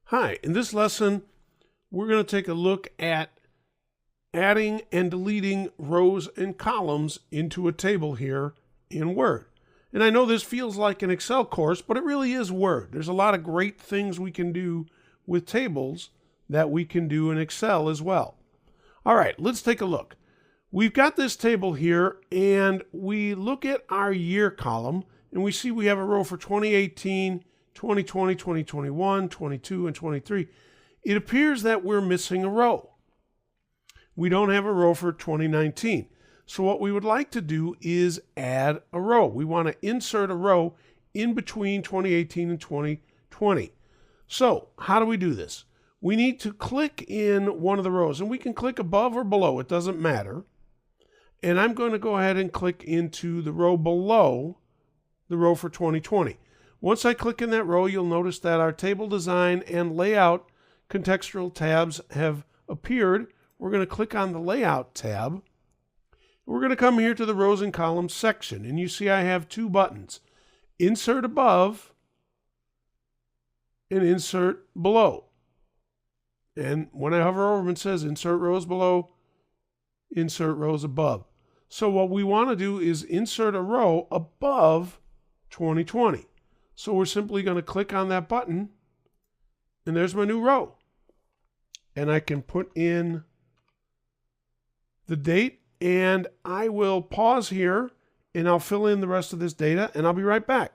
Hi, in this lesson, we're going to take a look at adding and deleting rows and columns into a table here in Word. And I know this feels like an Excel course, but it really is Word. There's a lot of great things we can do with tables that we can do in Excel as well. All right, let's take a look. We've got this table here, and we look at our year column, and we see we have a row for 2018, 2020, 2021, 22, and 23. It appears that we're missing a row. We don't have a row for 2019. So what we would like to do is add a row. We want to insert a row in between 2018 and 2020. So how do we do this? We need to click in one of the rows, and we can click above or below. It doesn't matter. And I'm going to go ahead and click into the row below the row for 2020. Once I click in that row, you'll notice that our table design and layout contextual tabs have appeared. We're going to click on the layout tab. We're going to come here to the rows and columns section, and you see I have two buttons, insert above and insert below. And when I hover over them, it says insert rows below, insert rows above. So what we want to do is insert a row above 2020. So we're simply going to click on that button, and there's my new row. And I can put in the date, and I will pause here, and I'll fill in the rest of this data, and I'll be right back.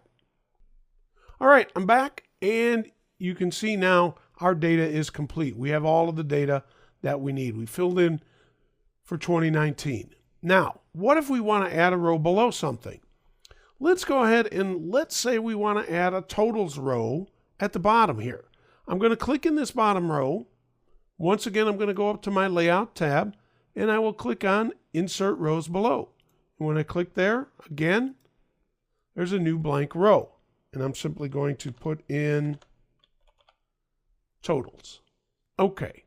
All right, I'm back, and you can see now our data is complete. We have all of the data that we need. We filled in for 2019. Now, what if we want to add a row below something? Let's go ahead and let's say we want to add a totals row at the bottom here. I'm going to click in this bottom row. Once again, I'm going to go up to my layout tab, and I will click on insert rows below. And when I click there, again, there's a new blank row. And I'm simply going to put in totals. Okay.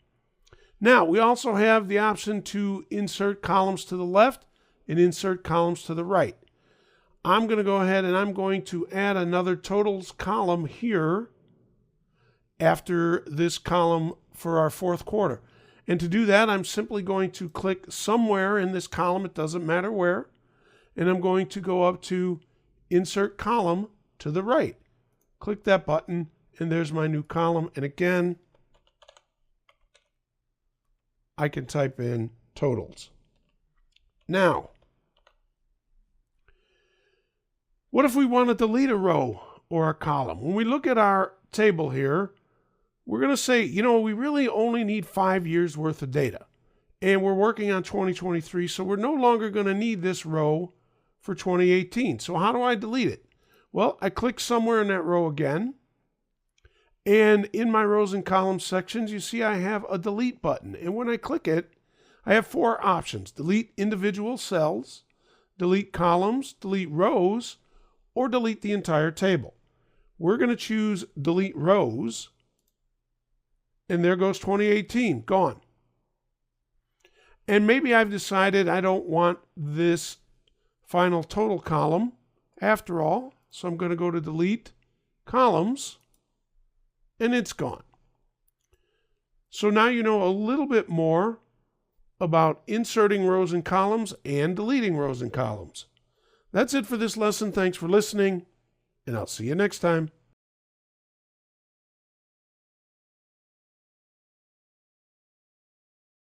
Now, we also have the option to insert columns to the left and insert columns to the right. I'm going to go ahead and I'm going to add another totals column here after this column for our fourth quarter. And to do that, I'm simply going to click somewhere in this column, it doesn't matter where, and I'm going to go up to insert column to the right. Click that button, and there's my new column. And again, I can type in totals. Now, what if we want to delete a row or a column? When we look at our table here, we're going to say, we really only need 5 years worth of data. And we're working on 2023, so we're no longer going to need this row for 2018. So how do I delete it? Well, I click somewhere in that row again. And in my rows and columns sections, you see I have a delete button. And when I click it, I have 4 options: delete individual cells, delete columns, delete rows, or delete the entire table. We're going to choose delete rows, and there goes 2018, gone. And maybe I've decided I don't want this final total column after all, so I'm going to go to delete columns, and it's gone. So now you know a little bit more about inserting rows and columns and deleting rows and columns. That's it for this lesson. Thanks for listening, and I'll see you next time.